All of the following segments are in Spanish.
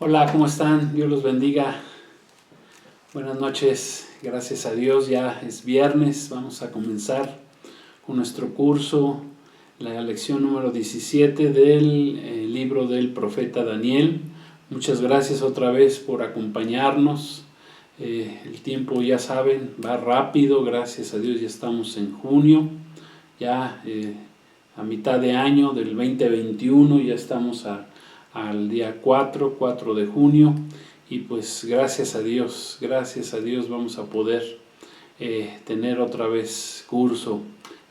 Hola, ¿cómo están? Dios los bendiga. Buenas noches. Gracias a Dios, ya es viernes. Vamos a comenzar con nuestro curso, la lección número 17 del libro del profeta Daniel. Muchas gracias otra vez por acompañarnos. El tiempo, ya saben, va rápido. Gracias a Dios ya estamos en junio. Ya a mitad de año del 2021, ya estamos al día 4 de junio, y pues gracias a Dios vamos a poder tener otra vez curso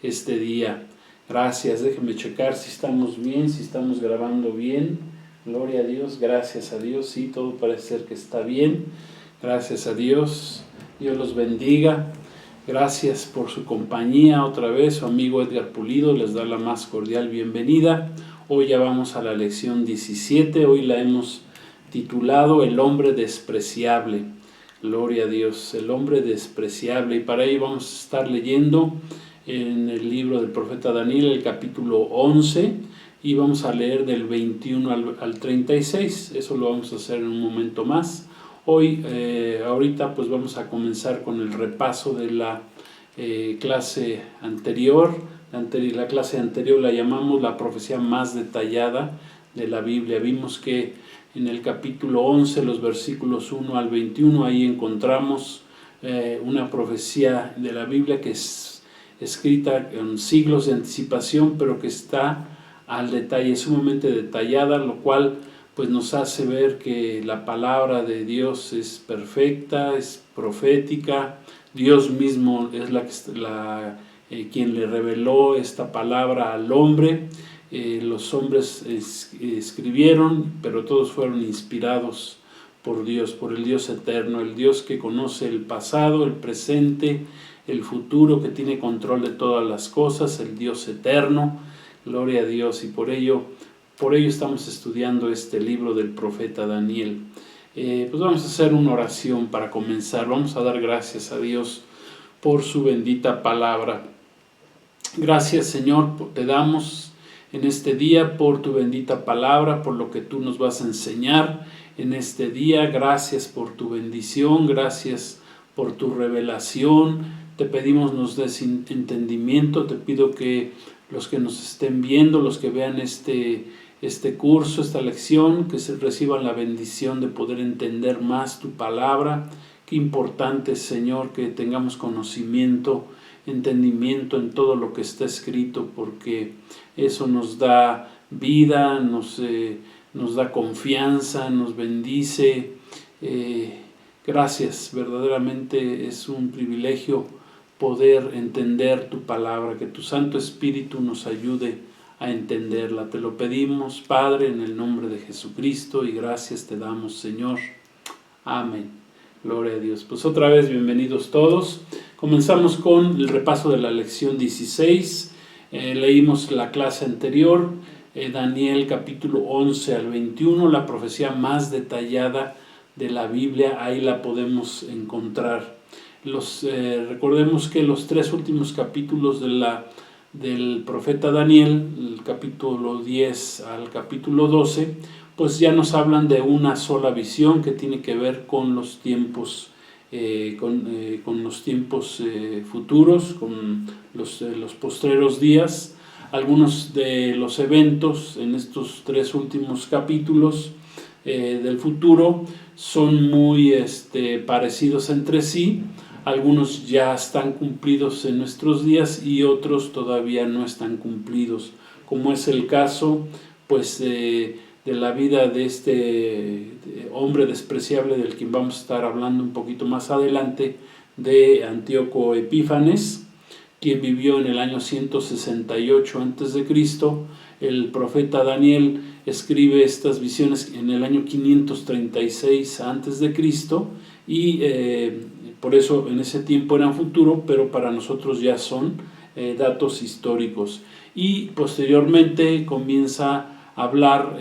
este día. Gracias, déjenme checar si estamos bien, si estamos grabando bien. Gloria a Dios, gracias a Dios, sí, todo parece ser que está bien. Gracias a Dios, Dios los bendiga. Gracias por su compañía otra vez. Su amigo Edgar Pulido les da la más cordial bienvenida. Hoy ya vamos a la lección 17. Hoy la hemos titulado El hombre despreciable. Gloria a Dios, el hombre despreciable. Y para ello vamos a estar leyendo en el libro del profeta Daniel el capítulo 11 y vamos a leer del 21 al 36. Eso lo vamos a hacer en un momento más. Hoy, ahorita pues vamos a comenzar con el repaso de la clase anterior. La clase anterior la llamamos la profecía más detallada de la Biblia. Vimos que en el capítulo 11, los versículos 1 al 21, ahí encontramos una profecía de la Biblia que es escrita con siglos de anticipación, pero que está al detalle, sumamente detallada, lo cual pues nos hace ver que la palabra de Dios es perfecta, es profética. Dios mismo es quien le reveló esta palabra al hombre. Los hombres escribieron, pero todos fueron inspirados por Dios, por el Dios eterno, el Dios que conoce el pasado, el presente, el futuro, que tiene control de todas las cosas, el Dios eterno. Gloria a Dios, y por ello estamos estudiando este libro del profeta Daniel. Pues vamos a hacer una oración para comenzar. Vamos a dar gracias a Dios por su bendita palabra. Gracias, Señor, te damos en este día por tu bendita palabra, por lo que tú nos vas a enseñar en este día. Gracias por tu bendición, gracias por tu revelación. Te pedimos nos des entendimiento. Te pido que los que nos estén viendo, los que vean este curso, esta lección, que se reciban la bendición de poder entender más tu palabra. Qué importante, Señor, que tengamos conocimiento, entendimiento en todo lo que está escrito, porque eso nos da vida, nos da confianza, nos bendice. Gracias, verdaderamente es un privilegio poder entender tu palabra, que tu Santo Espíritu nos ayude a entenderla. Te lo pedimos, Padre, en el nombre de Jesucristo, y gracias te damos, Señor. Amén. Gloria a Dios. Pues otra vez, bienvenidos todos. Comenzamos con el repaso de la lección 16. Leímos la clase anterior, Daniel capítulo 11 al 21, la profecía más detallada de la Biblia. Ahí la podemos encontrar. Recordemos que los tres últimos capítulos del profeta Daniel, el capítulo 10 al capítulo 12, pues ya nos hablan de una sola visión que tiene que ver con los tiempos, con los tiempos futuros, con los postreros días. Algunos de los eventos en estos tres últimos capítulos del futuro son muy parecidos entre sí. Algunos ya están cumplidos en nuestros días y otros todavía no están cumplidos, como es el caso pues de la vida de este hombre despreciable del que vamos a estar hablando un poquito más adelante, de Antíoco Epífanes, quien vivió en el año 168 a.C. El profeta Daniel escribe estas visiones en el año 536 a.C. y por eso en ese tiempo eran futuro, pero para nosotros ya son datos históricos. Y posteriormente comienza a hablar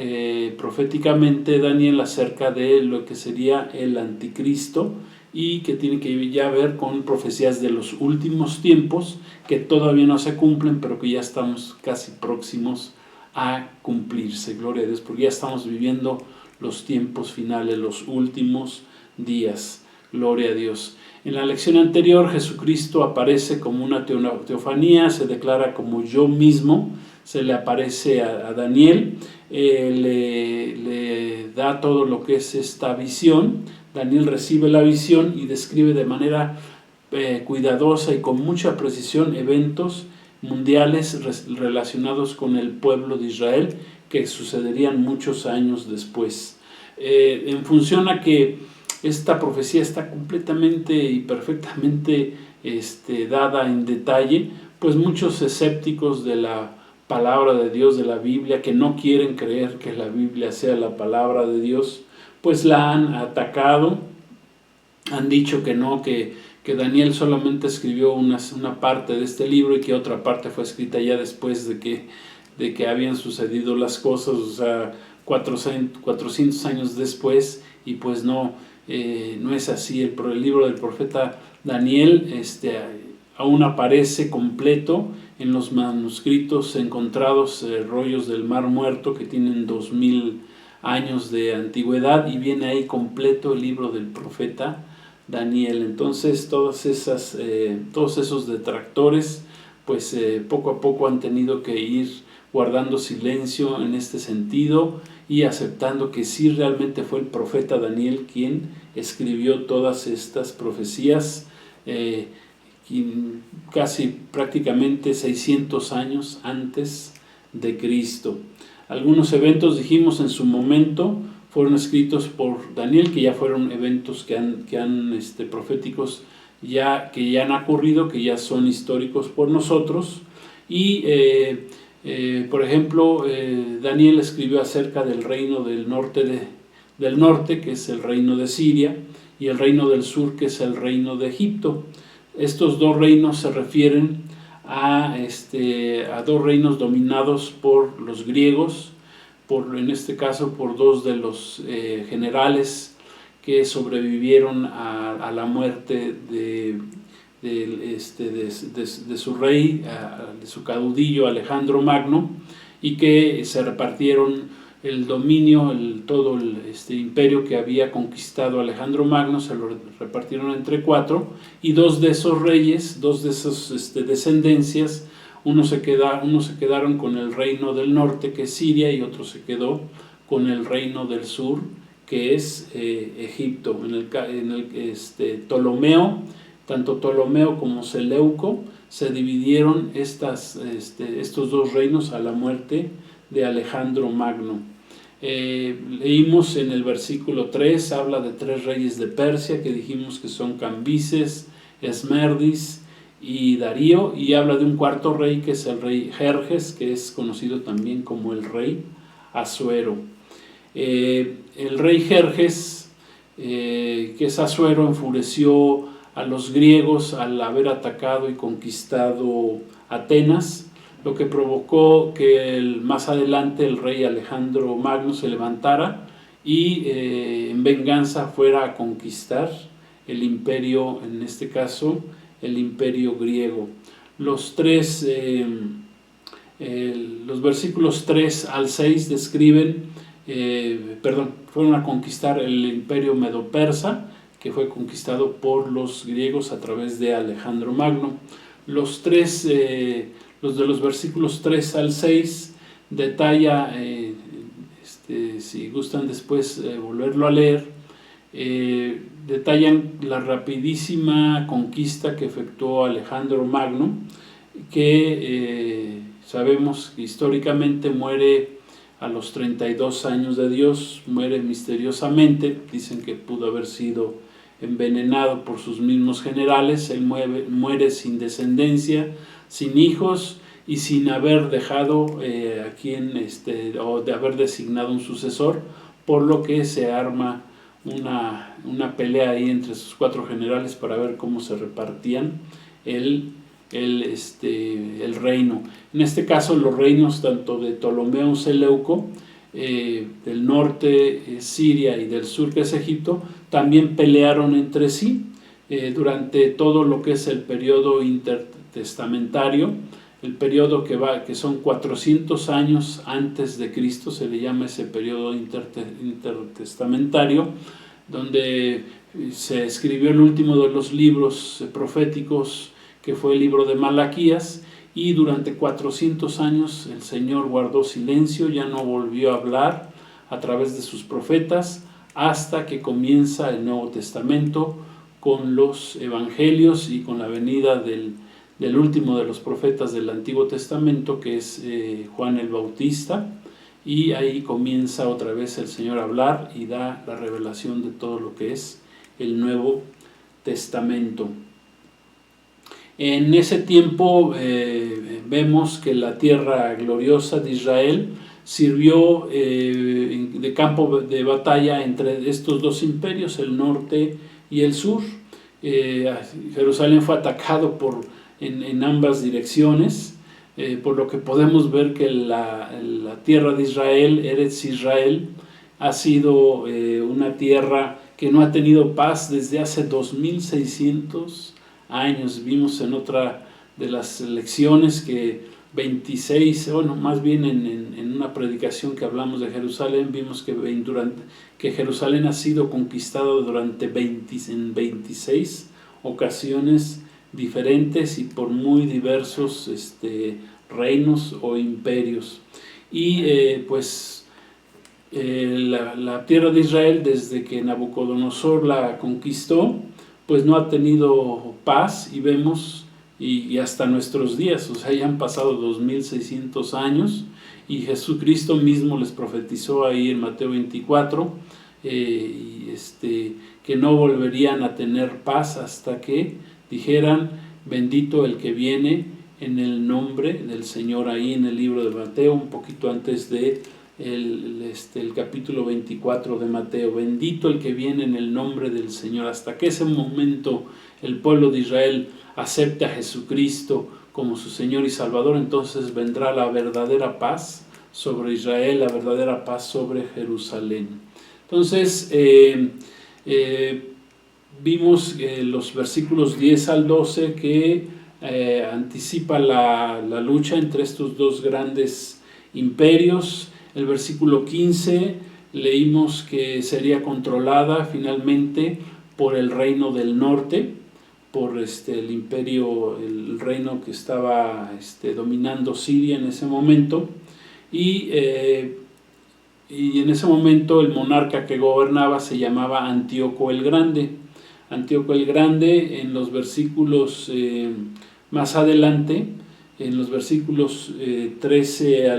proféticamente Daniel acerca de lo que sería el anticristo, y que tiene que ya ver con profecías de los últimos tiempos que todavía no se cumplen, pero que ya estamos casi próximos a cumplirse. Gloria a Dios, porque ya estamos viviendo los tiempos finales, los últimos días. Gloria a Dios. En la lección anterior, Jesucristo aparece como una teofanía, se declara como yo mismo, se le aparece a Daniel, le da todo lo que es esta visión. Daniel recibe la visión y describe de manera cuidadosa y con mucha precisión eventos mundiales relacionados con el pueblo de Israel que sucederían muchos años después. En función a que esta profecía está completamente y perfectamente dada en detalle, pues muchos escépticos de la palabra de Dios, de la Biblia, que no quieren creer que la Biblia sea la palabra de Dios, pues la han atacado, han dicho que no, que Daniel solamente escribió una parte de este libro y que otra parte fue escrita ya después de que habían sucedido las cosas, o sea, 400 años después, y pues no es así. El libro del profeta Daniel aún aparece completo en los manuscritos encontrados, rollos del Mar Muerto que tienen 2000 años de antigüedad, y viene ahí completo el libro del profeta Daniel. Entonces todos esos detractores pues poco a poco han tenido que ir guardando silencio en este sentido y aceptando que sí realmente fue el profeta Daniel quien escribió todas estas profecías casi prácticamente 600 años antes de Cristo. Algunos eventos, dijimos, en su momento fueron escritos por Daniel, que ya fueron eventos que han proféticos que ya han ocurrido, que ya son históricos por nosotros. Y por ejemplo, Daniel escribió acerca del reino del norte, que es el reino de Siria, y el reino del sur, que es el reino de Egipto. Estos dos reinos se refieren a dos reinos dominados por los griegos, en este caso por dos de los generales que sobrevivieron a la muerte de su rey, de su caudillo Alejandro Magno, y que se repartieron el dominio, todo el imperio que había conquistado Alejandro Magno, se lo repartieron entre 4, y dos de esos reyes, dos de esas descendencias, unos se quedaron con el reino del norte, que es Siria, y otro se quedó con el reino del sur, que es Egipto. Ptolomeo, tanto Ptolomeo como Seleuco, se dividieron estos dos reinos a la muerte de Alejandro Magno. Leímos en el versículo 3, habla de 3 reyes de Persia, que dijimos que son Cambises, Esmerdis y Darío, y habla de un cuarto rey, que es el rey Jerjes, que es conocido también como el rey Asuero. El rey Jerjes, que es Asuero, enfureció a los griegos al haber atacado y conquistado Atenas, lo que provocó que más adelante el rey Alejandro Magno se levantara y en venganza fuera a conquistar el imperio, en este caso el imperio griego. Los versículos 3 al 6 describen, fueron a conquistar el imperio medo-persa, que fue conquistado por los griegos a través de Alejandro Magno. Los de los versículos 3 al 6 detalla, si gustan después volverlo a leer, detallan la rapidísima conquista que efectuó Alejandro Magno, que sabemos que históricamente muere a los 32 años de Dios, muere misteriosamente. Dicen que pudo haber sido envenenado por sus mismos generales. Él muere sin descendencia, sin hijos y sin haber dejado o de haber designado un sucesor, por lo que se arma una pelea ahí entre sus 4 generales para ver cómo se repartían el reino. En este caso, los reinos tanto de Ptolomeo Seleuco, del norte Siria y del sur, que es Egipto, también pelearon entre sí durante todo lo que es el periodo intertestamentario. el periodo que son 400 años antes de Cristo, se le llama ese periodo intertestamentario, donde se escribió el último de los libros proféticos, que fue el libro de Malaquías, y durante 400 años el Señor guardó silencio, ya no volvió a hablar a través de sus profetas, hasta que comienza el Nuevo Testamento con los evangelios y con la venida del último de los profetas del Antiguo Testamento, que es Juan el Bautista, y ahí comienza otra vez el Señor a hablar y da la revelación de todo lo que es el Nuevo Testamento. En ese tiempo vemos que la tierra gloriosa de Israel sirvió de campo de batalla entre estos dos imperios, el norte y el sur. Jerusalén fue atacado en ambas direcciones, por lo que podemos ver que la tierra de Israel, Eretz Israel, ha sido una tierra que no ha tenido paz desde hace 2600 años. Vimos en otra de las lecciones que 26, bueno, más bien en una predicación que hablamos de Jerusalén, vimos que Jerusalén ha sido conquistado durante 26 ocasiones diferentes y por muy diversos reinos o imperios. Y la tierra de Israel, desde que Nabucodonosor la conquistó, pues no ha tenido paz, y vemos, y hasta nuestros días, o sea, ya han pasado 2600 años, y Jesucristo mismo les profetizó ahí en Mateo 24, que no volverían a tener paz hasta que dijeran: bendito el que viene en el nombre del Señor. Ahí en el libro de Mateo, un poquito antes de el capítulo 24 de Mateo: bendito el que viene en el nombre del Señor. Hasta que ese momento el pueblo de Israel acepte a Jesucristo como su Señor y Salvador, entonces vendrá la verdadera paz sobre Israel, la verdadera paz sobre Jerusalén. Entonces vimos los versículos 10 al 12 que anticipa la lucha entre estos dos grandes imperios. El versículo 15 leímos que sería controlada finalmente por el reino del norte, por el imperio, el reino que estaba dominando Siria en ese momento, y en ese momento el monarca que gobernaba se llamaba Antíoco el Grande. Antíoco el Grande, en los versículos más adelante, en los versículos 13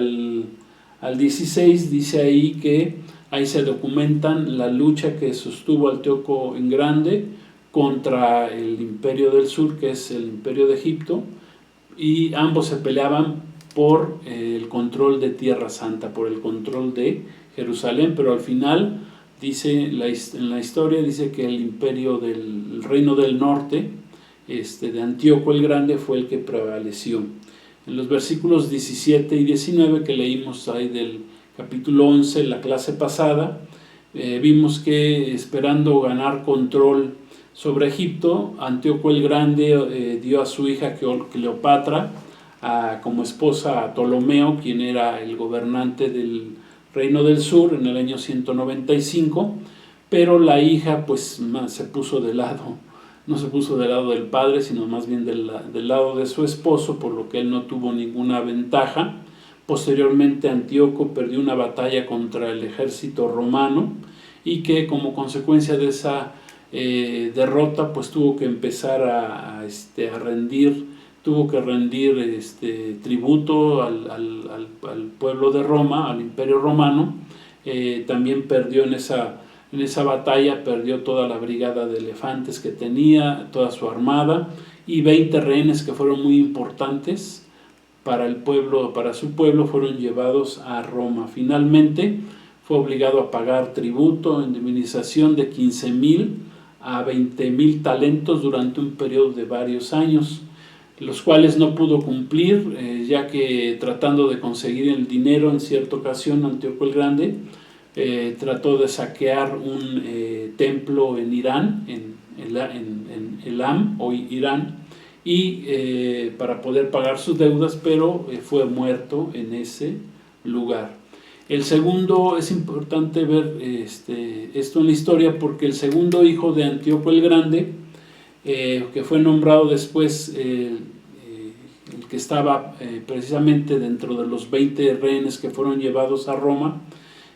al 16, dice ahí que ahí se documentan la lucha que sostuvo Antíoco el Grande contra el imperio del sur, que es el imperio de Egipto, y ambos se peleaban por el control de Tierra Santa, por el control de Jerusalén, pero al final dice en la historia dice que el reino del norte, de Antíoco el Grande, fue el que prevaleció. En los versículos 17 y 19 que leímos ahí del capítulo 11, la clase pasada, vimos que esperando ganar control sobre Egipto, Antíoco el Grande dio a su hija Cleopatra como esposa a Ptolomeo, quien era el gobernante del reino del sur en el año 195, pero la hija pues se puso de lado, no se puso del lado del padre, sino más bien del lado de su esposo, por lo que él no tuvo ninguna ventaja. Posteriormente Antíoco perdió una batalla contra el ejército romano, y que como consecuencia de esa derrota pues tuvo que empezar a rendir, tuvo que rendir tributo al pueblo de Roma, al imperio romano. También perdió en esa batalla, perdió toda la brigada de elefantes que tenía, toda su armada, y 20 rehenes que fueron muy importantes para el pueblo, para su pueblo, fueron llevados a Roma. Finalmente fue obligado a pagar tributo, indemnización de 15,000 a 20,000 talentos durante un periodo de varios años, los cuales no pudo cumplir, ya que tratando de conseguir el dinero en cierta ocasión, Antíoco el Grande trató de saquear un templo en Irán, en Elam o Irán, y para poder pagar sus deudas, pero fue muerto en ese lugar. El segundo, es importante ver esto en la historia, porque el segundo hijo de Antíoco el Grande, que fue nombrado después el que estaba precisamente dentro de los 20 rehenes que fueron llevados a Roma,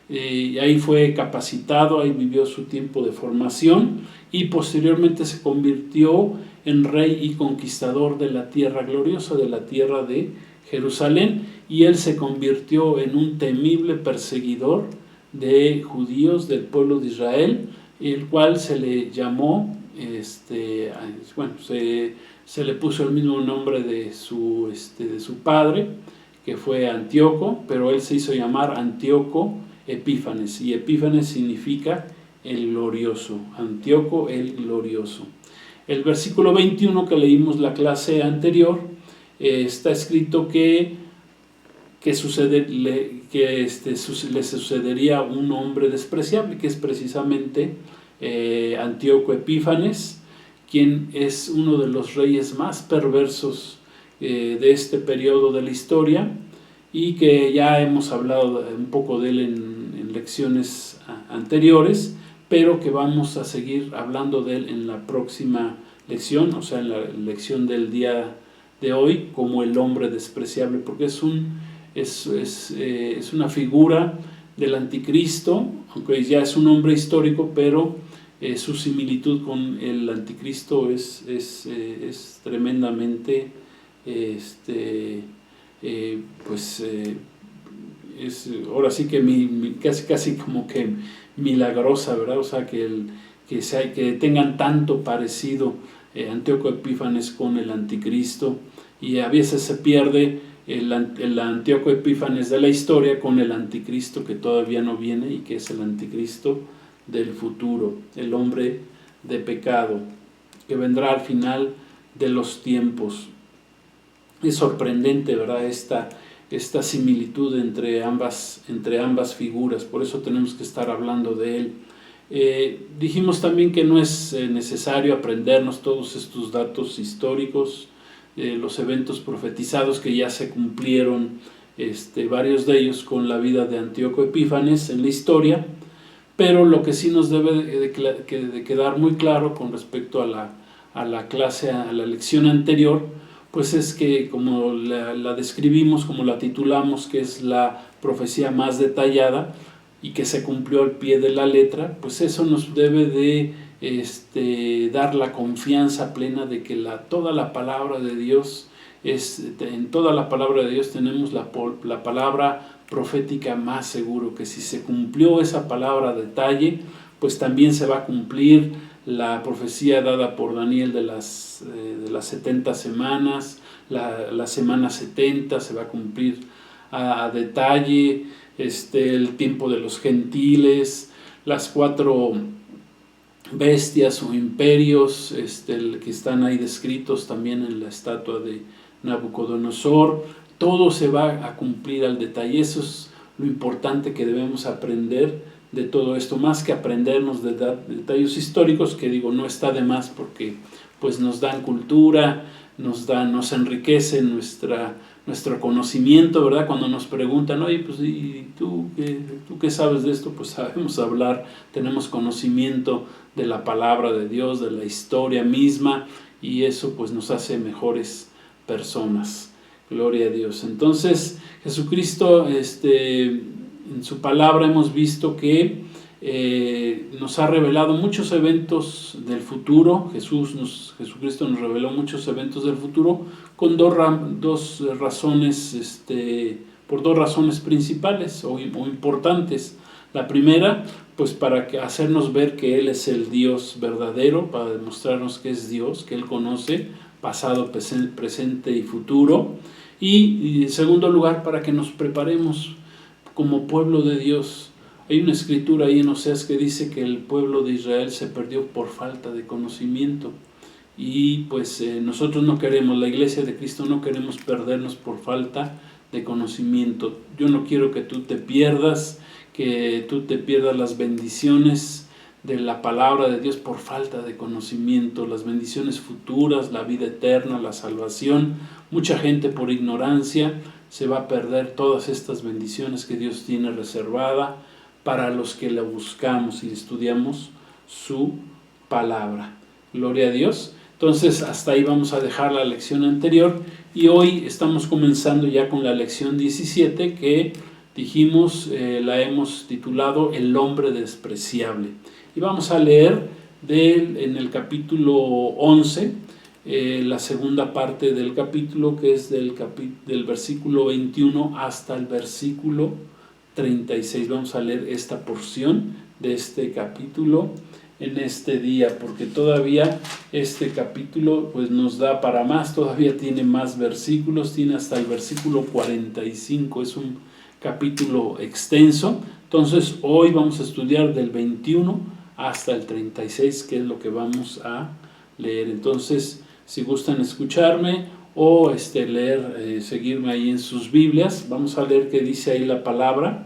y ahí fue capacitado, ahí vivió su tiempo de formación y posteriormente se convirtió en rey y conquistador de la tierra gloriosa, de la tierra de Jerusalén, y él se convirtió en un temible perseguidor de judíos del pueblo de Israel, el cual se le llamó, se le puso el mismo nombre de su padre, que fue Antíoco, pero él se hizo llamar Antíoco Epífanes, y Epífanes significa el glorioso, Antíoco el glorioso. El versículo 21 que leímos la clase anterior, está escrito que le sucedería un hombre despreciable, que es precisamente Antíoco Epífanes, quien es uno de los reyes más perversos de este periodo de la historia, y que ya hemos hablado un poco de él en lecciones anteriores, pero que vamos a seguir hablando de él en la próxima lección, o sea, en la lección del día de hoy, como el hombre despreciable, porque es una figura del anticristo, aunque ya es un hombre histórico, pero su similitud con el anticristo es tremendamente ahora sí que casi como que milagrosa, ¿verdad? O sea, que tengan tanto parecido Antíoco Epífanes con el anticristo, y a veces se pierde el Antíoco Epífanes de la historia con el anticristo que todavía no viene, y que es el anticristo del futuro, el hombre de pecado, que vendrá al final de los tiempos. Es sorprendente, ¿verdad?, esta similitud entre ambas figuras, por eso tenemos que estar hablando de él. Dijimos también que no es necesario aprendernos todos estos datos históricos, los eventos profetizados que ya se cumplieron, varios de ellos con la vida de Antíoco Epífanes en la historia, pero lo que sí nos debe de quedar muy claro con respecto a la clase, a la lección anterior, pues es que como la describimos, como la titulamos, que es la profecía más detallada y que se cumplió al pie de la letra, pues eso nos debe de dar la confianza plena de que toda la palabra de Dios, en toda la palabra de Dios tenemos la palabra profética más seguro, que si se cumplió esa palabra a detalle, pues también se va a cumplir la profecía dada por Daniel de las 70 semanas, la semana 70 se va a cumplir a detalle, el tiempo de los gentiles, las 4 bestias o imperios que están ahí descritos también en la estatua de Nabucodonosor. Todo se va a cumplir al detalle. Eso es lo importante que debemos aprender de todo esto, más que aprendernos de detalles históricos, que digo, no está de más, porque pues nos dan cultura, nos enriquece nuestro conocimiento, ¿verdad? Cuando nos preguntan, oye, pues ¿y tú qué sabes de esto? Pues sabemos hablar, tenemos conocimiento de la palabra de Dios, de la historia misma, y eso pues nos hace mejores personas. Gloria a Dios. Entonces, Jesucristo, en su palabra hemos visto que nos ha revelado muchos eventos del futuro. Jesucristo nos reveló muchos eventos del futuro con por dos razones principales o importantes. La primera, pues para hacernos ver que Él es el Dios verdadero, para demostrarnos que es Dios, que Él conoce pasado, presente y futuro. Y en segundo lugar, para que nos preparemos como pueblo de Dios. Hay una escritura ahí en Oseas que dice que el pueblo de Israel se perdió por falta de conocimiento, y pues nosotros no queremos, la iglesia de Cristo no queremos perdernos por falta de conocimiento. Yo no quiero que tú te pierdas las bendiciones de la palabra de Dios por falta de conocimiento, las bendiciones futuras, la vida eterna, la salvación. Mucha gente por ignorancia se va a perder todas estas bendiciones que Dios tiene reservada para los que la buscamos y estudiamos su palabra. Gloria a Dios. Entonces hasta ahí vamos a dejar la lección anterior y hoy estamos comenzando ya con la lección 17 que dijimos, la hemos titulado El hombre despreciable. Y vamos a leer en el capítulo 11, la segunda parte del capítulo, que es del versículo 21 hasta el versículo 36. Vamos a leer esta porción de este capítulo en este día, porque todavía este capítulo pues nos da para más, todavía tiene más versículos, tiene hasta el versículo 45, es un capítulo extenso. Entonces hoy vamos a estudiar del 21 hasta el 36, que es lo que vamos a leer. Entonces, si gustan escucharme o leer, seguirme ahí en sus Biblias, vamos a leer qué dice ahí la palabra.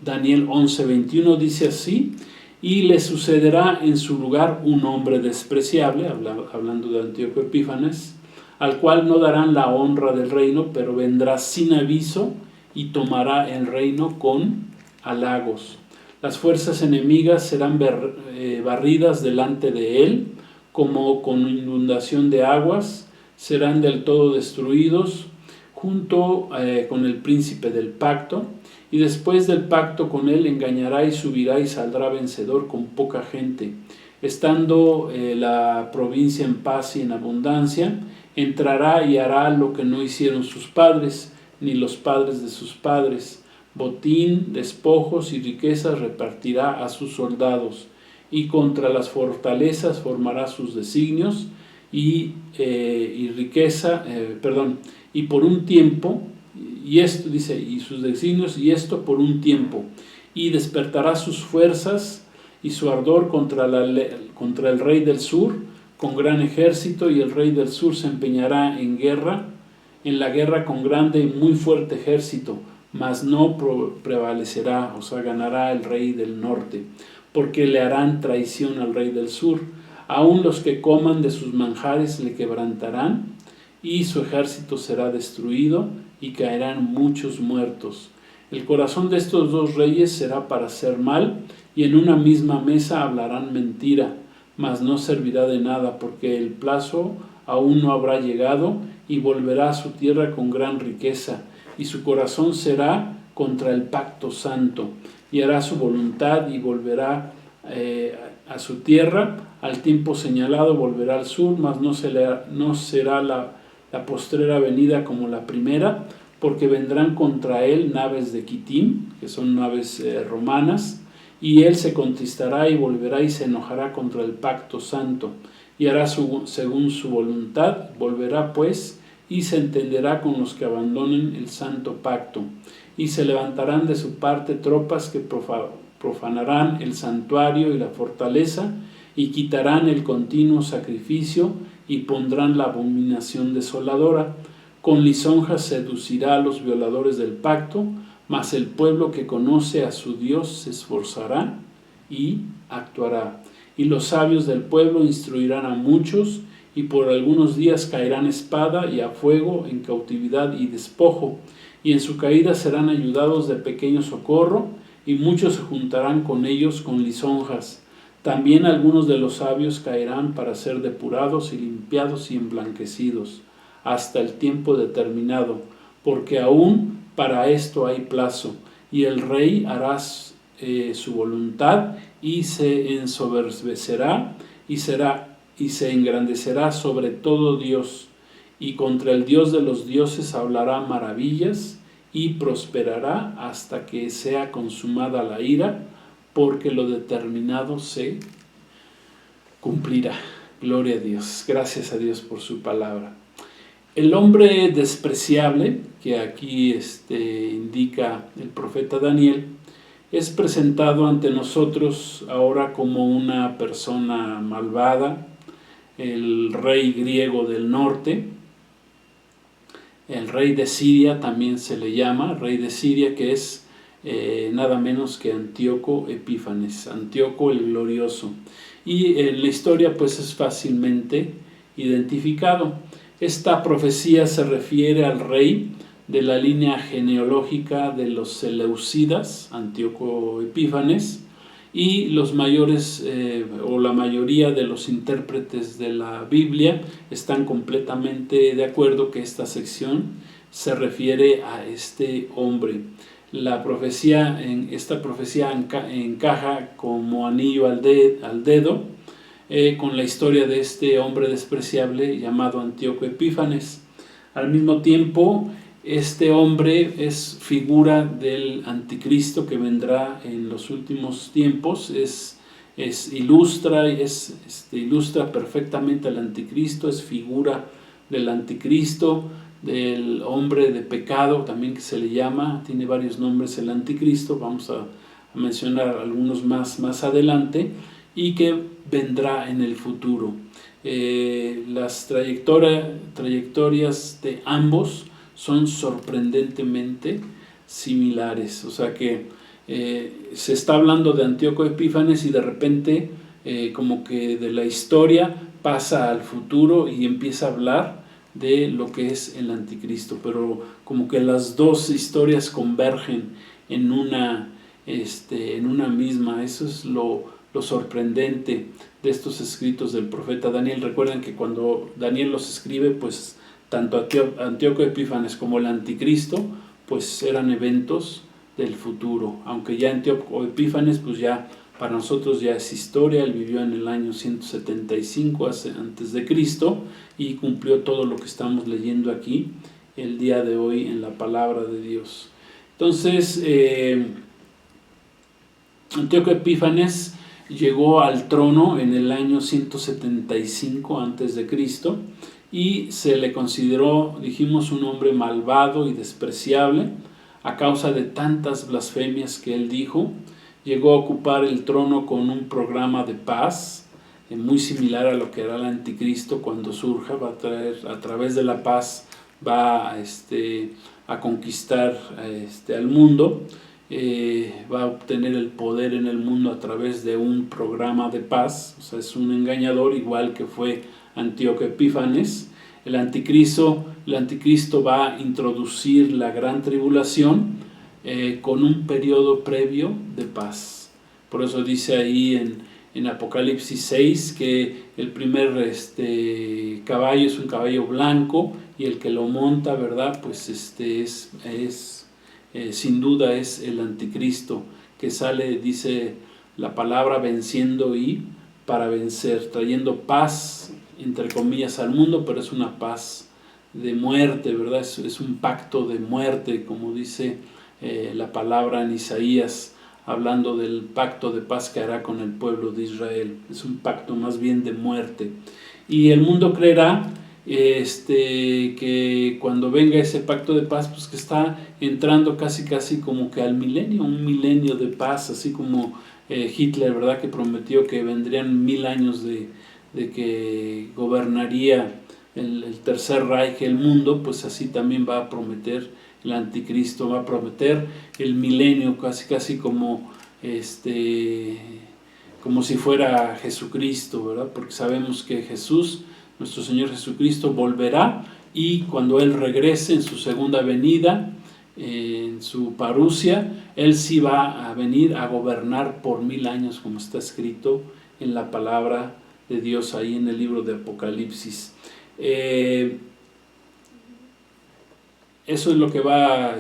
Daniel 11:21 dice así: y le sucederá en su lugar un hombre despreciable, hablando de Antíoco Epífanes, al cual no darán la honra del reino, pero vendrá sin aviso y tomará el reino con halagos. Las fuerzas enemigas serán barridas delante de él, como con inundación de aguas, serán del todo destruidos, junto con el príncipe del pacto, y después del pacto con él engañará y subirá y saldrá vencedor con poca gente. Estando la provincia en paz y en abundancia, entrará y hará lo que no hicieron sus padres, ni los padres de sus padres. Botín, despojos y riquezas repartirá a sus soldados, y contra las fortalezas formará sus designios y por un tiempo, y esto dice, y sus designios, y esto por un tiempo, y despertará sus fuerzas y su ardor contra el rey del sur con gran ejército, y el rey del sur se empeñará en la guerra con grande y muy fuerte ejército, mas no prevalecerá, o sea, ganará el rey del norte, porque le harán traición al rey del sur. Aún los que coman de sus manjares le quebrantarán, y su ejército será destruido, y caerán muchos muertos. El corazón de estos dos reyes será para hacer mal, y en una misma mesa hablarán mentira, mas no servirá de nada, porque el plazo aún no habrá llegado, y volverá a su tierra con gran riqueza, y su corazón será contra el pacto santo, y hará su voluntad y volverá a su tierra. Al tiempo señalado volverá al sur, mas no será la postrera venida como la primera, porque vendrán contra él naves de Quitim, que son naves romanas, y él se contristará y volverá y se enojará contra el pacto santo, y hará según su voluntad. Volverá pues y se entenderá con los que abandonen el santo pacto, y se levantarán de su parte tropas que profanarán el santuario y la fortaleza, y quitarán el continuo sacrificio, y pondrán la abominación desoladora. Con lisonjas seducirá a los violadores del pacto, mas el pueblo que conoce a su Dios se esforzará y actuará. Y los sabios del pueblo instruirán a muchos, y por algunos días caerán espada y a fuego, en cautividad y despojo, y en su caída serán ayudados de pequeño socorro, y muchos se juntarán con ellos con lisonjas. También algunos de los sabios caerán para ser depurados y limpiados y emblanquecidos, hasta el tiempo determinado, porque aún para esto hay plazo, y el rey hará su voluntad, y se ensoberbecerá, y se engrandecerá sobre todo Dios, y contra el Dios de los dioses hablará maravillas, y prosperará hasta que sea consumada la ira, porque lo determinado se cumplirá. Gloria a Dios. Gracias a Dios por su palabra. El hombre despreciable, que aquí indica el profeta Daniel, es presentado ante nosotros ahora como una persona malvada, el rey griego del norte, el rey de Siria también se le llama, rey de Siria, que es nada menos que Antíoco Epífanes, Antíoco el Glorioso. Y en la historia pues es fácilmente identificado. Esta profecía se refiere al rey de la línea genealógica de los Seleucidas, Antíoco Epífanes, y los mayores o la mayoría de los intérpretes de la Biblia están completamente de acuerdo que esta sección se refiere a este hombre. Esta profecía encaja como anillo al dedo con la historia de este hombre despreciable llamado Antíoco Epífanes. Al mismo tiempo, este hombre es figura del anticristo que vendrá en los últimos tiempos, ilustra perfectamente al anticristo, es figura del anticristo, del hombre de pecado, también que se le llama, tiene varios nombres el anticristo, vamos a mencionar algunos más adelante, y que vendrá en el futuro. Las trayectorias de ambos son sorprendentemente similares, o sea que se está hablando de Antíoco Epífanes y de repente como que de la historia pasa al futuro y empieza a hablar de lo que es el anticristo, pero como que las dos historias convergen en una misma. Eso es lo sorprendente de estos escritos del profeta Daniel. Recuerden que cuando Daniel los escribe, pues tanto Antíoco Epífanes como el anticristo pues eran eventos del futuro, aunque ya Antíoco Epífanes pues ya para nosotros ya es historia. Él vivió en el año 175 antes de Cristo y cumplió todo lo que estamos leyendo aquí el día de hoy en la palabra de Dios. Entonces Antíoco Epífanes llegó al trono en el año 175 antes de Cristo y se le consideró, dijimos, un hombre malvado y despreciable a causa de tantas blasfemias que él dijo. Llegó a ocupar el trono con un programa de paz muy similar a lo que hará el anticristo cuando surja. Va a traer, a través de la paz va a conquistar al mundo, va a obtener el poder en el mundo a través de un programa de paz. O sea, es un engañador igual que fue Antíoco Epífanes. El anticristo va a introducir la gran tribulación con un periodo previo de paz. Por eso dice ahí en Apocalipsis 6 que el primer caballo es un caballo blanco y el que lo monta, ¿verdad? Pues sin duda es el anticristo que sale, dice la palabra, venciendo y para vencer, trayendo paz entre comillas al mundo, pero es una paz de muerte, ¿verdad? Es un pacto de muerte, como dice la palabra en Isaías, hablando del pacto de paz que hará con el pueblo de Israel. Es un pacto más bien de muerte. Y el mundo creerá que cuando venga ese pacto de paz, pues que está entrando casi como que al milenio, un milenio de paz, así como Hitler, ¿verdad? Que prometió que vendrían 1000 años de que gobernaría el Tercer Reich el mundo, pues así también va a prometer el anticristo, va a prometer el milenio casi como como si fuera Jesucristo, ¿verdad? Porque sabemos que Jesús, nuestro Señor Jesucristo, volverá y cuando Él regrese en su segunda venida, en su parusia, Él sí va a venir a gobernar por 1000 años, como está escrito en la palabra de Dios ahí en el libro de Apocalipsis. Eso es lo que va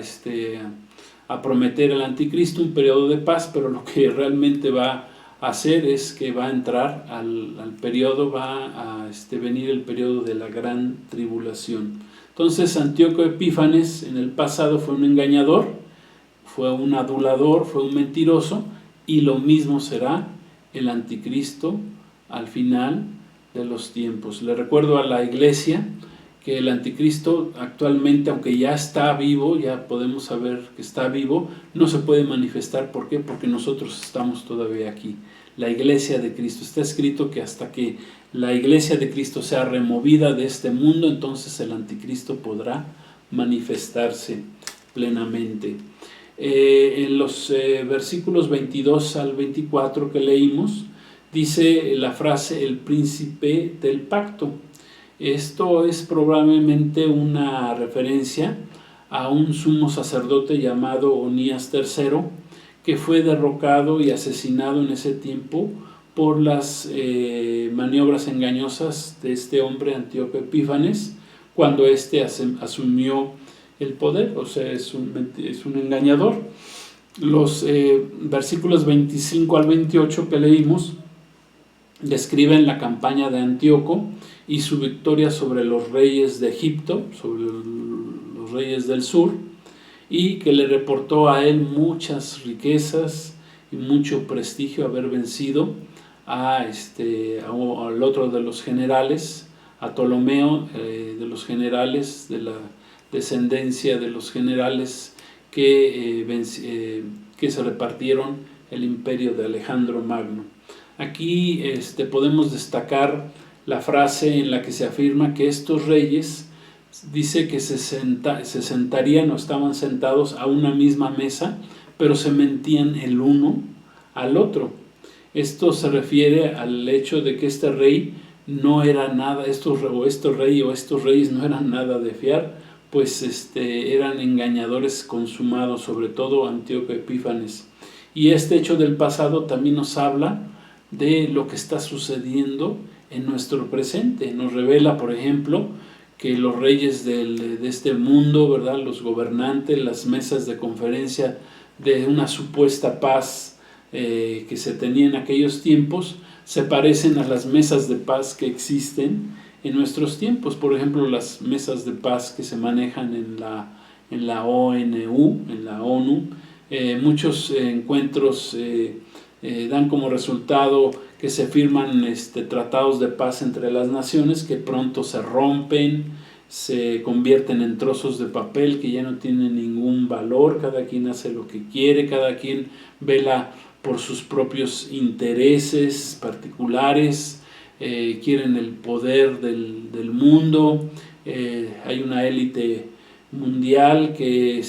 a prometer el anticristo, un periodo de paz, pero lo que realmente va a hacer es que va a entrar al periodo, va a venir el periodo de la gran tribulación. Entonces Antíoco Epífanes en el pasado fue un engañador, fue un adulador, fue un mentiroso, y lo mismo será el anticristo al final de los tiempos. Le recuerdo a la iglesia que el anticristo actualmente, aunque ya está vivo, ya podemos saber que está vivo, no se puede manifestar. ¿Por qué? Porque nosotros estamos todavía aquí. La iglesia de Cristo, está escrito que hasta que la iglesia de Cristo sea removida de este mundo, entonces el anticristo podrá manifestarse plenamente. En los versículos 22 al 24 que leímos, dice la frase el príncipe del pacto. Esto es probablemente una referencia a un sumo sacerdote llamado Onías III, que fue derrocado y asesinado en ese tiempo por las maniobras engañosas de este hombre Antíoco Epífanes, cuando éste asumió el poder, o sea, es un engañador. Los versículos 25 al 28 que leímos describen la campaña de Antíoco y su victoria sobre los reyes de Egipto, sobre los reyes del sur, y que le reportó a él muchas riquezas y mucho prestigio haber vencido al otro de los generales, a Ptolomeo, de los generales, de la descendencia de los generales que se repartieron el imperio de Alejandro Magno. Aquí podemos destacar la frase en la que se afirma que estos reyes, dice que se sentarían o estaban sentados a una misma mesa, pero se mentían el uno al otro. Esto se refiere al hecho de que este rey no era nada, estos reyes no eran nada de fiar, pues eran engañadores consumados, sobre todo Antíoco Epífanes. Y este hecho del pasado también nos habla de lo que está sucediendo en nuestro presente. Nos revela, por ejemplo, que los reyes de este mundo, ¿verdad?, los gobernantes, las mesas de conferencia de una supuesta paz que se tenía en aquellos tiempos, se parecen a las mesas de paz que existen en nuestros tiempos. Por ejemplo, las mesas de paz que se manejan en la ONU, en la ONU, muchos encuentros dan como resultado que se firman tratados de paz entre las naciones que pronto se rompen, se convierten en trozos de papel que ya no tienen ningún valor, cada quien hace lo que quiere, cada quien vela por sus propios intereses particulares, quieren el poder del mundo, hay una élite mundial que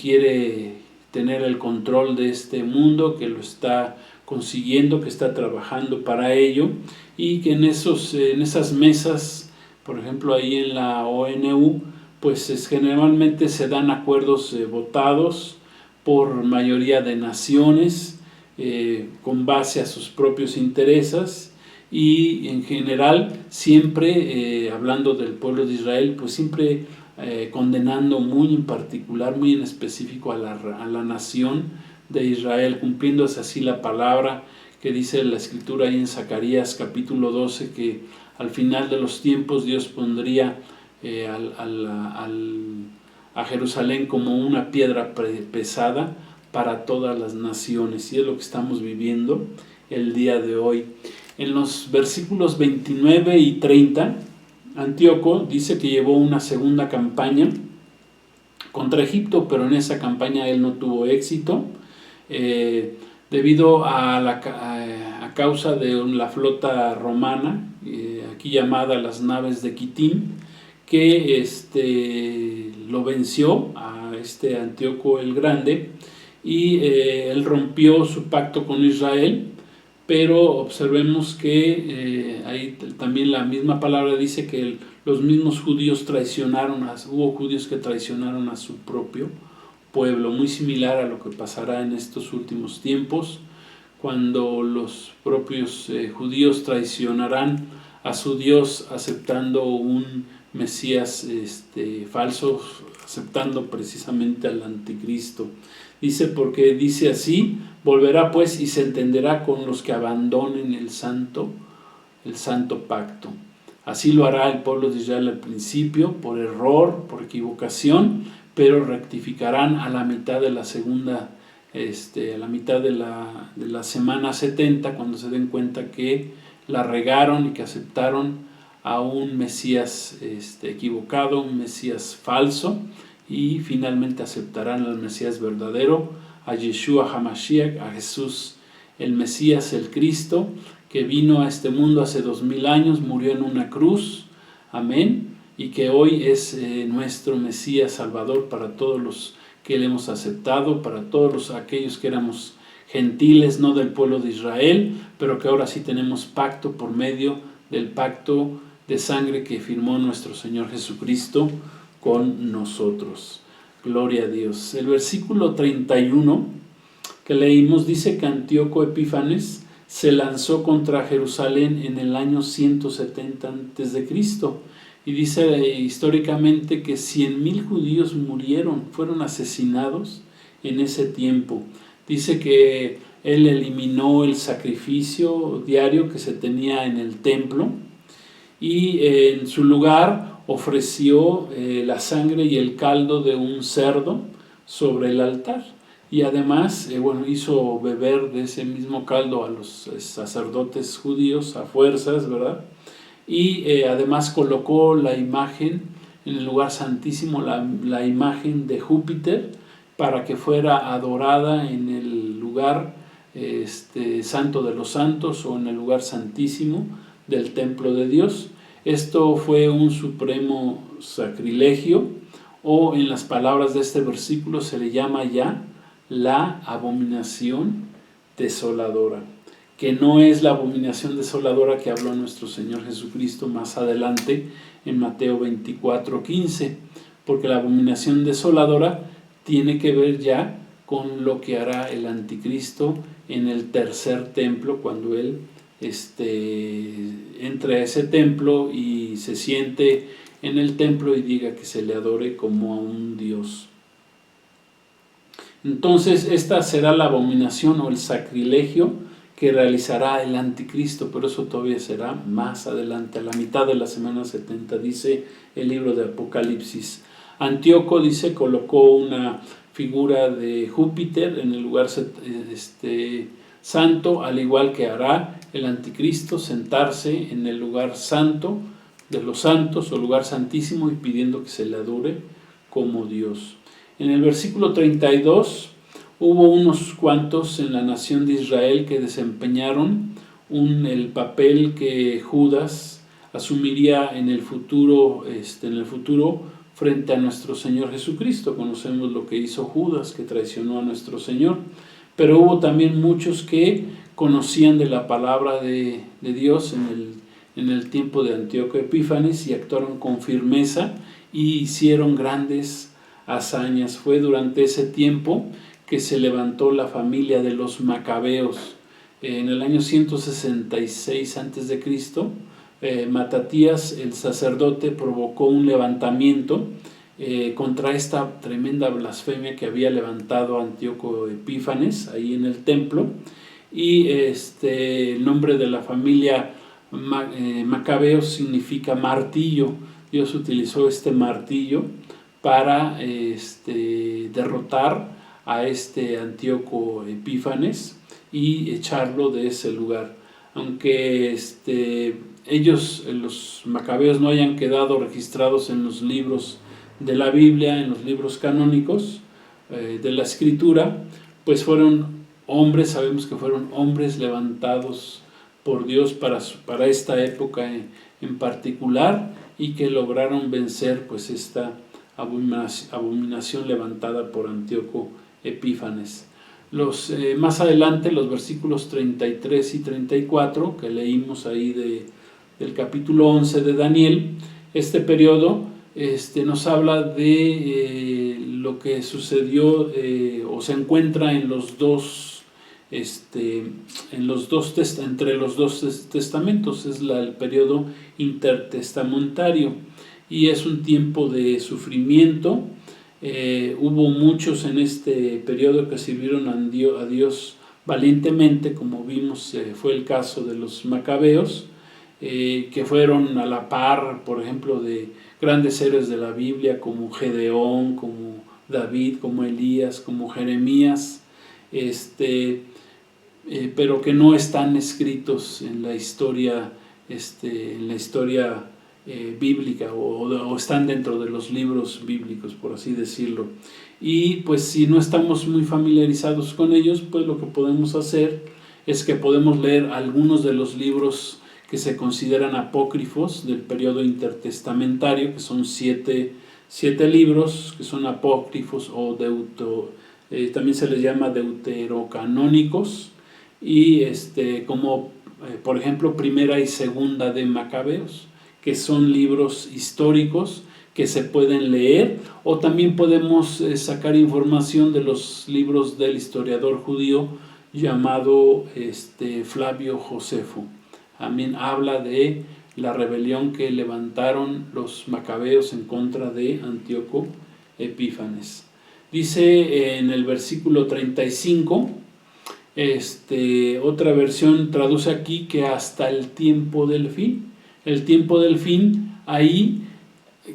quiere tener el control de este mundo, que lo está consiguiendo, que está trabajando para ello, y que en esas mesas, por ejemplo ahí en la ONU, pues generalmente se dan acuerdos votados por mayoría de naciones con base a sus propios intereses, y en general siempre hablando del pueblo de Israel, pues siempre condenando muy en particular, muy en específico a la nación de Israel, cumpliéndose así la palabra que dice la escritura ahí en Zacarías capítulo 12, que al final de los tiempos Dios pondría a Jerusalén como una piedra pesada para todas las naciones, y es lo que estamos viviendo el día de hoy. En los versículos 29 y 30, Antíoco dice que llevó una segunda campaña contra Egipto, pero en esa campaña él no tuvo éxito, debido a causa de la flota romana, aquí llamada las naves de Quitim, que lo venció a Antíoco el Grande, y él rompió su pacto con Israel. Pero observemos que ahí también la misma palabra dice que los mismos judíos hubo judíos que traicionaron a su propio pueblo, muy similar a lo que pasará en estos últimos tiempos, cuando los propios judíos traicionarán a su Dios aceptando un Mesías falso, aceptando precisamente al anticristo. Dice, porque dice así: volverá pues y se entenderá con los que abandonen el santo pacto. Así lo hará el pueblo de Israel al principio, por error, por equivocación, pero rectificarán a la mitad de la segunda, a la mitad de la semana 70, cuando se den cuenta que la regaron y que aceptaron a un Mesías equivocado, un Mesías falso, y finalmente aceptarán al Mesías verdadero, a Yeshua HaMashiach, a Jesús el Mesías, el Cristo, que vino a este mundo hace 2000 años, murió en una cruz, amén, y que hoy es nuestro Mesías Salvador para todos los que le hemos aceptado, para todos aquellos que éramos gentiles, no del pueblo de Israel, pero que ahora sí tenemos pacto por medio del pacto de sangre que firmó nuestro Señor Jesucristo con nosotros. Gloria a Dios. El versículo 31 que leímos dice que Antíoco Epífanes se lanzó contra Jerusalén en el año 170 a.C. y dice históricamente que 100,000 judíos fueron asesinados en ese tiempo. Dice que él eliminó el sacrificio diario que se tenía en el templo y en su lugar ofreció la sangre y el caldo de un cerdo sobre el altar. Y además hizo beber de ese mismo caldo a los sacerdotes judíos a fuerzas, ¿verdad? Y además colocó la imagen en el lugar santísimo, la imagen de Júpiter, para que fuera adorada en el lugar santo de los santos o en el lugar santísimo del templo de Dios. Esto fue un supremo sacrilegio, o en las palabras de este versículo se le llama ya la abominación desoladora, que no es la abominación desoladora que habló nuestro Señor Jesucristo más adelante en Mateo 24:15, porque la abominación desoladora tiene que ver ya con lo que hará el anticristo en el tercer templo, cuando él entre a ese templo y se siente en el templo y diga que se le adore como a un Dios. Entonces esta será la abominación o el sacrilegio que realizará el anticristo, pero eso todavía será más adelante, a la mitad de la semana 70, dice el libro de Apocalipsis. Antíoco, dice, colocó una figura de Júpiter en el lugar santo, al igual que hará el anticristo, sentarse en el lugar santo de los santos o lugar santísimo y pidiendo que se le adore como Dios. En el versículo 32 hubo unos cuantos en la nación de Israel que desempeñaron el papel que Judas asumiría en el futuro frente a nuestro Señor Jesucristo. Conocemos lo que hizo Judas, que traicionó a nuestro Señor, pero hubo también muchos que conocían de la palabra de Dios en el tiempo de Antíoco Epífanes y actuaron con firmeza y hicieron grandes hazañas. Fue durante ese tiempo que se levantó la familia de los Macabeos. En el año 166 a.C., Matatías, el sacerdote, provocó un levantamiento contra esta tremenda blasfemia que había levantado Antíoco Epífanes ahí en el templo, y el nombre de la familia Macabeos significa martillo. Dios utilizó este martillo para derrotar a Antíoco Epífanes y echarlo de ese lugar. Aunque ellos, los macabeos, no hayan quedado registrados en los libros de la Biblia, en los libros canónicos de la Escritura, pues fueron hombres, sabemos que fueron hombres levantados por Dios para esta época en particular, y que lograron vencer pues esta abominación levantada por Antíoco Epífanes. Más adelante, los versículos 33 y 34 que leímos ahí del capítulo 11 de Daniel, este periodo nos habla de lo que sucedió o se encuentra entre los dos testamentos. Es el periodo intertestamentario y es un tiempo de sufrimiento. Hubo muchos en este periodo que sirvieron a Dios valientemente, como vimos, fue el caso de los macabeos, que fueron a la par, por ejemplo, de grandes héroes de la Biblia como Gedeón, como David, como Elías, como Jeremías, pero que no están escritos en la historia, bíblica, o están dentro de los libros bíblicos, por así decirlo. Y pues si no estamos muy familiarizados con ellos, pues lo que podemos hacer es que podemos leer algunos de los libros que se consideran apócrifos del periodo intertestamentario, que son siete libros que son apócrifos o también se les llama deuterocanónicos, y como por ejemplo Primera y Segunda de Macabeos, que son libros históricos que se pueden leer, o también podemos sacar información de los libros del historiador judío llamado Flavio Josefo. También habla de la rebelión que levantaron los macabeos en contra de Antíoco Epífanes. Dice en el versículo 35, otra versión traduce aquí que hasta el tiempo del fin. El tiempo del fin, ahí,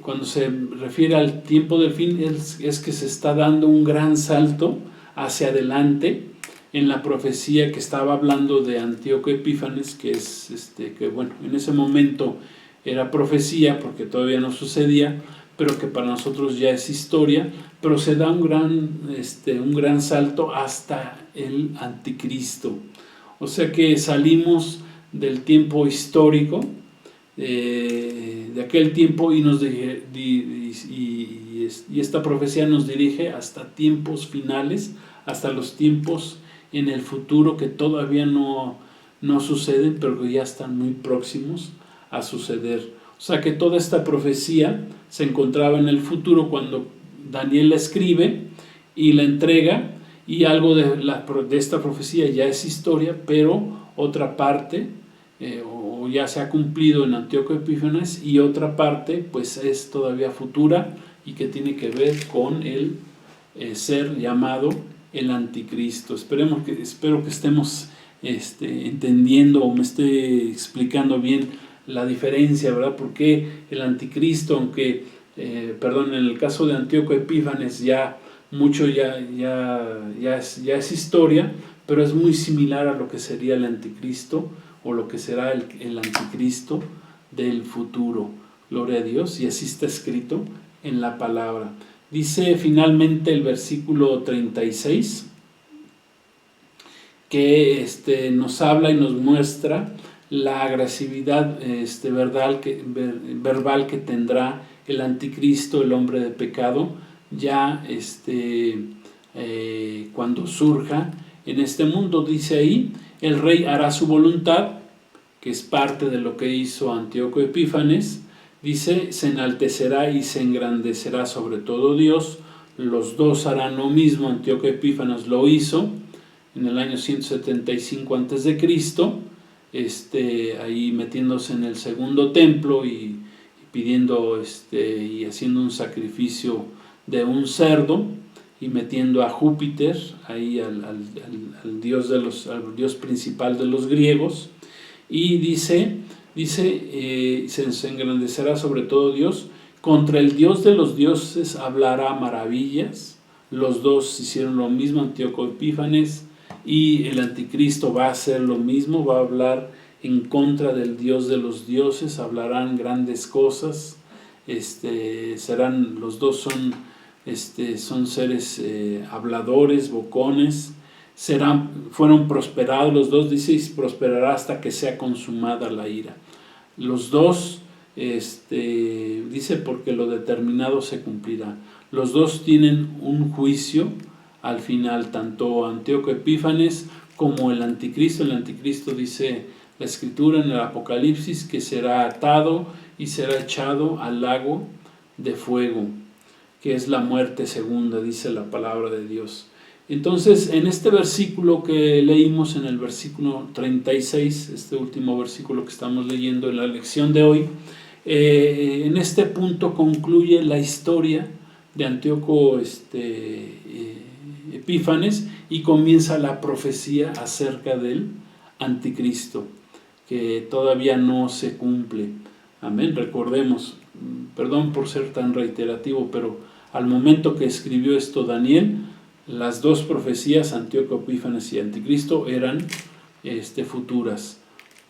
cuando se refiere al tiempo del fin, es que se está dando un gran salto hacia adelante en la profecía que estaba hablando de Antíoco Epífanes, que es que bueno, en ese momento era profecía porque todavía no sucedía, pero que para nosotros ya es historia, pero se da un gran salto hasta el anticristo. O sea que salimos del tiempo histórico, de aquel tiempo, y esta profecía nos dirige hasta tiempos finales, hasta los tiempos en el futuro que todavía no suceden, pero que ya están muy próximos a suceder. O sea que toda esta profecía se encontraba en el futuro cuando Daniel la escribe y la entrega, y algo de esta profecía ya es historia, pero otra parte o ya se ha cumplido en Antíoco Epífanes, y otra parte pues es todavía futura y que tiene que ver con el ser llamado el anticristo. Espero que estemos entendiendo, o me esté explicando bien la diferencia, ¿verdad? Porque el anticristo, aunque en el caso de Antíoco Epífanes ya es historia, pero es muy similar a lo que sería el anticristo, o lo que será el anticristo del futuro. Gloria a Dios, y así está escrito en la palabra. Dice finalmente el versículo 36, que nos habla y nos muestra la agresividad verbal que tendrá el anticristo, el hombre de pecado, ya cuando surja en este mundo. Dice ahí: el rey hará su voluntad, que es parte de lo que hizo Antíoco Epífanes. Dice: se enaltecerá y se engrandecerá sobre todo Dios. Los dos harán lo mismo. Antíoco Epífanes lo hizo en el año 175 a.C., ahí metiéndose en el segundo templo y pidiendo y haciendo un sacrificio de un cerdo, y metiendo a Júpiter ahí al dios al dios principal de los griegos. Y dice se engrandecerá sobre todo Dios. Contra el Dios de los dioses hablará maravillas. Los dos hicieron lo mismo, Antíoco Epífanes, y el anticristo va a hacer lo mismo, va a hablar en contra del Dios de los dioses, hablarán grandes cosas. Los dos son seres habladores, bocones. Fueron prosperados los dos, dice, y prosperará hasta que sea consumada la ira. Los dos, dice, porque lo determinado se cumplirá. Los dos tienen un juicio al final, tanto Antíoco Epífanes como el anticristo. El anticristo, dice la escritura en el Apocalipsis, que será atado y será echado al lago de fuego, que es la muerte segunda, dice la palabra de Dios. Entonces, en este versículo que leímos, en el versículo 36, este último versículo que estamos leyendo en la lección de hoy, en este punto concluye la historia de Antíoco Epífanes, y comienza la profecía acerca del anticristo, que todavía no se cumple. Amén. Recordemos, perdón por ser tan reiterativo, pero al momento que escribió esto Daniel, las dos profecías, Antíoco Epífanes y anticristo, eran futuras.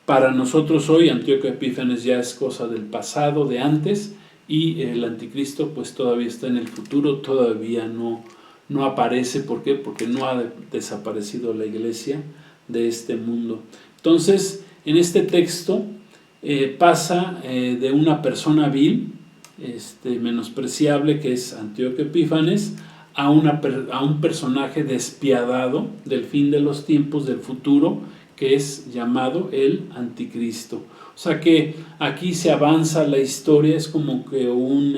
Para nosotros hoy, Antíoco Epífanes ya es cosa del pasado, de antes, y el anticristo pues todavía está en el futuro, todavía no aparece. ¿Por qué? Porque no ha desaparecido la iglesia de este mundo. Entonces, en este texto pasa de una persona vil, menospreciable, que es Antíoco Epífanes, a un personaje despiadado del fin de los tiempos, del futuro, que es llamado el Anticristo. O sea que aquí se avanza la historia, es como que un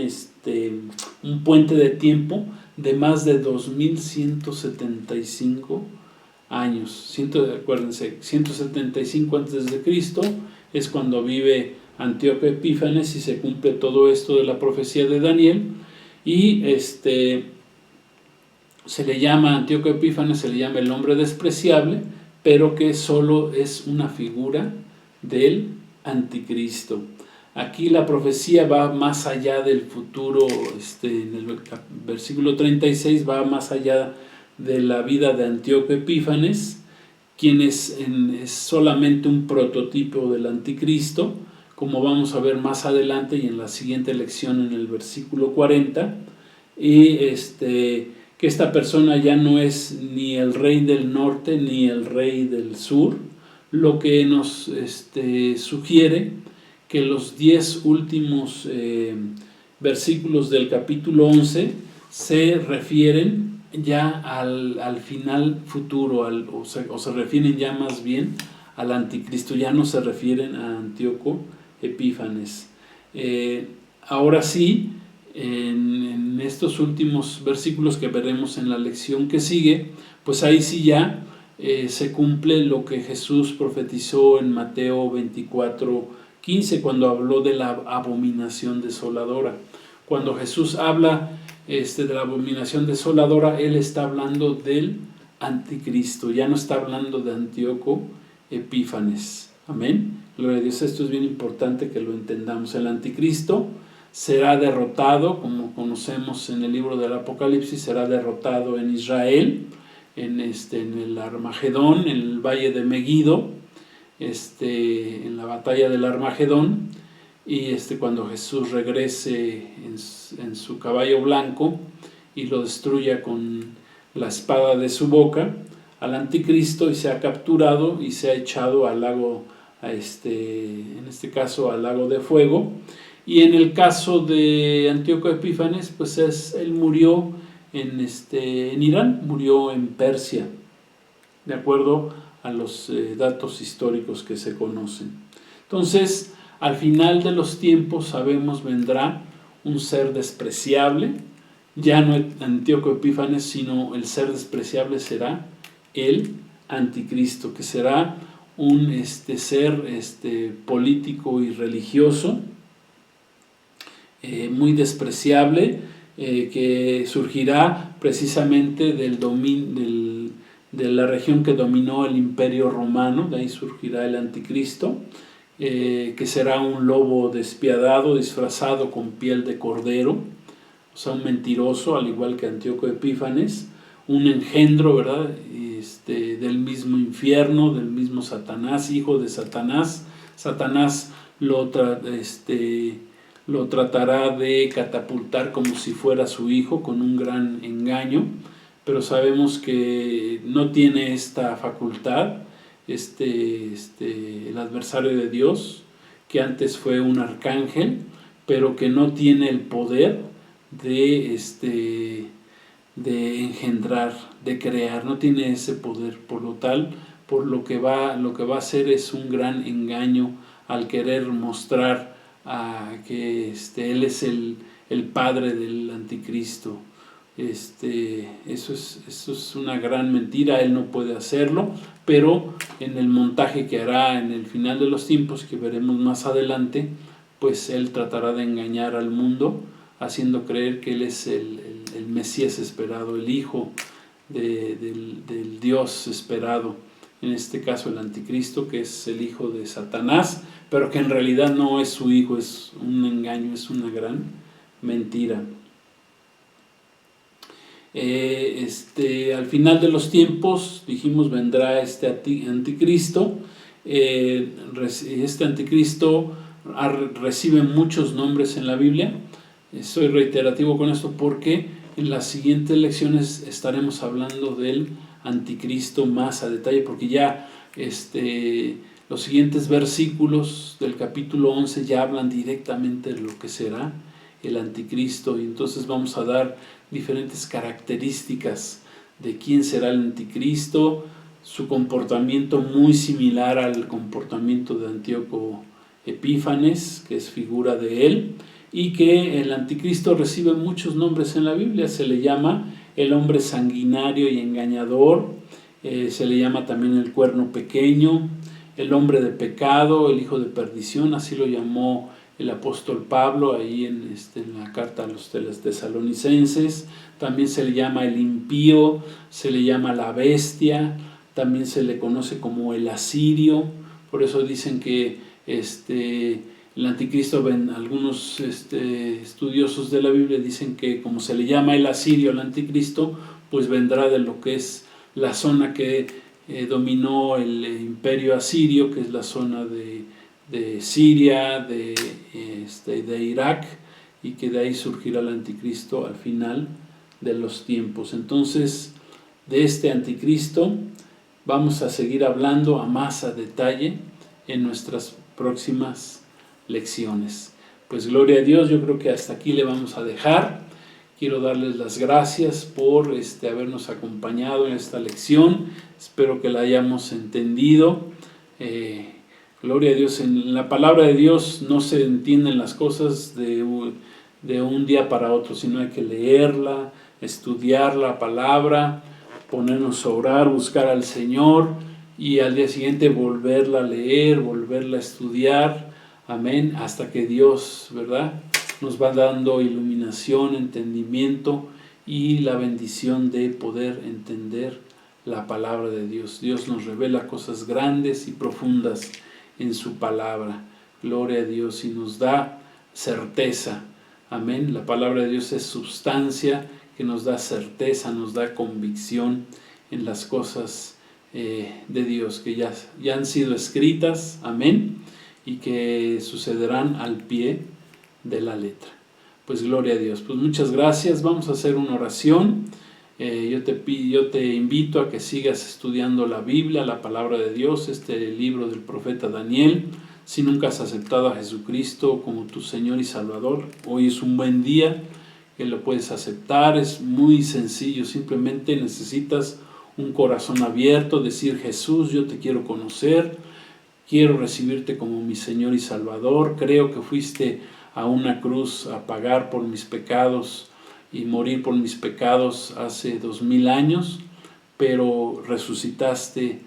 puente de tiempo de más de 2175 años. Acuérdense, 175 antes de Cristo es cuando vive Antíoco Epífanes y se cumple todo esto de la profecía de Daniel. Y se le llama Antíoco Epífanes, se le llama el hombre despreciable, pero que solo es una figura del Anticristo. Aquí la profecía va más allá del futuro, en el versículo 36 va más allá de la vida de Antíoco Epífanes, quien es solamente un prototipo del Anticristo, como vamos a ver más adelante y en la siguiente lección en el versículo 40, y que esta persona ya no es ni el rey del norte ni el rey del sur, lo que nos sugiere que los 10 últimos versículos del capítulo 11 se refieren ya al final futuro, o se refieren ya más bien al Anticristo, ya no se refieren a Antíoco Epífanes. Ahora sí, en estos últimos versículos que veremos en la lección que sigue, pues ahí sí ya se cumple lo que Jesús profetizó en Mateo 24:15, cuando habló de la abominación desoladora. Cuando Jesús habla de la abominación desoladora, Él está hablando del Anticristo, ya no está hablando de Antíoco Epífanes. Amén. Gloria a Dios, esto es bien importante que lo entendamos. El Anticristo será derrotado, como conocemos en el libro del Apocalipsis, será derrotado en Israel, en el Armagedón, en el valle de Megido, en la batalla del Armagedón, y cuando Jesús regrese en su caballo blanco y lo destruya con la espada de su boca al Anticristo, y se ha capturado y se ha echado al lago, en este caso al lago de fuego. Y en el caso de Antíoco Epífanes, pues él murió en Irán, murió en Persia, de acuerdo a los datos históricos que se conocen. Entonces, al final de los tiempos, sabemos, vendrá un ser despreciable, ya no Antíoco Epífanes, sino el ser despreciable será el Anticristo, que será un ser político y religioso, muy despreciable, que surgirá precisamente de la región que dominó el Imperio Romano. De ahí surgirá el Anticristo, que será un lobo despiadado disfrazado con piel de cordero, o sea, un mentiroso, al igual que Antíoco Epífanes, un engendro, ¿verdad?, del mismo infierno, del mismo Satanás, hijo de Satanás. Satanás lo tratará de catapultar como si fuera su hijo, con un gran engaño, pero sabemos que no tiene esta facultad el adversario de Dios, que antes fue un arcángel, pero que no tiene el poder de engendrar, de crear, no tiene ese poder. Por lo que va a hacer es un gran engaño al querer mostrar que él es el padre del Anticristo. Eso es una gran mentira. Él no puede hacerlo, pero en el montaje que hará en el final de los tiempos, que veremos más adelante, pues él tratará de engañar al mundo, haciendo creer que él es el Mesías esperado, el hijo del Dios esperado, en este caso el Anticristo, que es el hijo de Satanás, pero que en realidad no es su hijo, es un engaño, es una gran mentira. Al final de los tiempos, dijimos, vendrá este Anticristo. Este Anticristo recibe muchos nombres en la Biblia. Soy reiterativo con esto porque en las siguientes lecciones estaremos hablando del Anticristo más a detalle, porque ya Los siguientes versículos del capítulo 11 ya hablan directamente de lo que será el anticristo, y entonces vamos a dar diferentes características de quién será el anticristo, su comportamiento muy similar al comportamiento de Antíoco Epífanes, que es figura de él, y que el anticristo recibe muchos nombres en la Biblia. Se le llama el hombre sanguinario y engañador, se le llama también el cuerno pequeño, el hombre de pecado, el hijo de perdición, así lo llamó el apóstol Pablo ahí en la carta a los tesalonicenses. También se le llama el impío, se le llama la bestia, también se le conoce como el asirio. Por eso dicen que el anticristo, algunos estudiosos de la Biblia dicen que como se le llama el asirio al anticristo, pues vendrá de lo que es la zona que dominó el imperio asirio, que es la zona de Siria, de Irak, y que de ahí surgirá el anticristo al final de los tiempos. Entonces, de este anticristo vamos a seguir hablando a más a detalle en nuestras próximas lecciones. Pues gloria a Dios, yo creo que hasta aquí le vamos a dejar. Quiero darles las gracias por habernos acompañado en esta lección. Espero que la hayamos entendido. Gloria a Dios. En la palabra de Dios no se entienden las cosas de un día para otro, sino hay que leerla, estudiar la palabra, ponernos a orar, buscar al Señor y al día siguiente volverla a leer, volverla a estudiar. Amén. Hasta que Dios, ¿verdad?, nos va dando iluminación, entendimiento y la bendición de poder entender la palabra de Dios. Dios nos revela cosas grandes y profundas en su palabra. Gloria a Dios, y nos da certeza. Amén. La palabra de Dios es sustancia que nos da certeza, nos da convicción en las cosas de Dios que ya han sido escritas. Amén. Y que sucederán al pie de la letra. Pues gloria a Dios. Pues muchas gracias. Vamos a hacer una oración. Yo te invito a que sigas estudiando la Biblia, la palabra de Dios, este libro del profeta Daniel. Si nunca has aceptado a Jesucristo como tu Señor y Salvador, hoy es un buen día que lo puedes aceptar. Es muy sencillo, simplemente necesitas un corazón abierto, decir: Jesús, yo te quiero conocer, quiero recibirte como mi Señor y Salvador, creo que fuiste a una cruz a pagar por mis pecados y morir por mis pecados hace 2000 años, pero resucitaste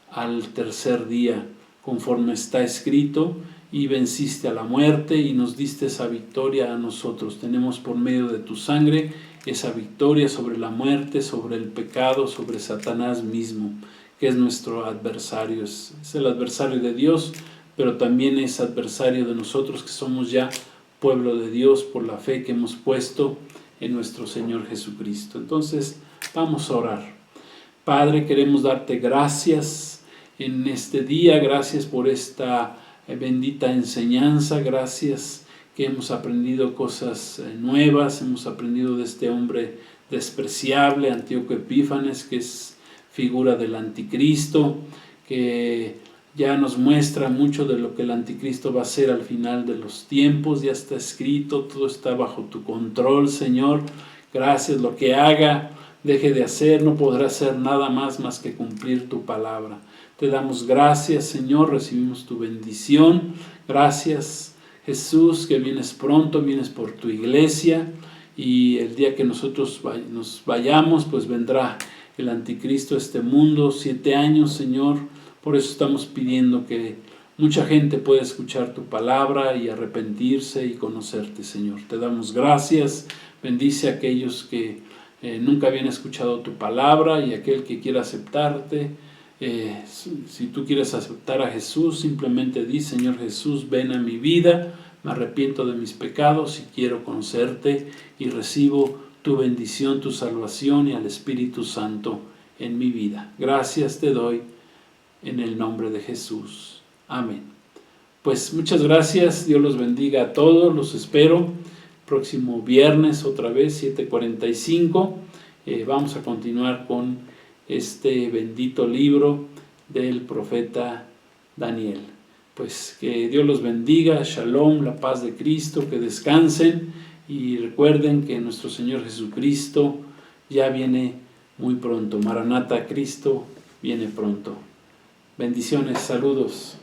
al tercer día conforme está escrito y venciste a la muerte y nos diste esa victoria a nosotros. Tenemos por medio de tu sangre esa victoria sobre la muerte, sobre el pecado, sobre Satanás mismo, que es nuestro adversario. Es el adversario de Dios, pero también es adversario de nosotros que somos ya pueblo de Dios por la fe que hemos puesto en nuestro Señor Jesucristo. Entonces vamos a orar. Padre, queremos darte gracias en este día, gracias por esta bendita enseñanza, gracias que hemos aprendido cosas nuevas, hemos aprendido de este hombre despreciable, Antíoco Epífanes, que es figura del anticristo, que ya nos muestra mucho de lo que el anticristo va a hacer al final de los tiempos. Ya está escrito, todo está bajo tu control, Señor. Gracias, lo que haga, deje de hacer, no podrá hacer nada más que cumplir tu palabra. Te damos gracias, Señor, recibimos tu bendición. Gracias, Jesús, que vienes pronto, vienes por tu iglesia, y el día que nosotros nos vayamos, pues vendrá el anticristo a este mundo, 7 años, Señor. Por eso estamos pidiendo que mucha gente pueda escuchar tu palabra y arrepentirse y conocerte, Señor. Te damos gracias. Bendice a aquellos que nunca habían escuchado tu palabra y aquel que quiera aceptarte. Si tú quieres aceptar a Jesús, simplemente di: Señor Jesús, ven a mi vida, me arrepiento de mis pecados y quiero conocerte, y recibo tu bendición, tu salvación y al Espíritu Santo en mi vida. Gracias te doy en el nombre de Jesús. Amén. Pues muchas gracias, Dios los bendiga a todos, los espero próximo viernes otra vez, 7:45. Vamos a continuar con este bendito libro del profeta Daniel. Pues que Dios los bendiga, shalom, la paz de Cristo, que descansen y recuerden que nuestro Señor Jesucristo ya viene muy pronto. Maranata, Cristo viene pronto. Bendiciones, saludos.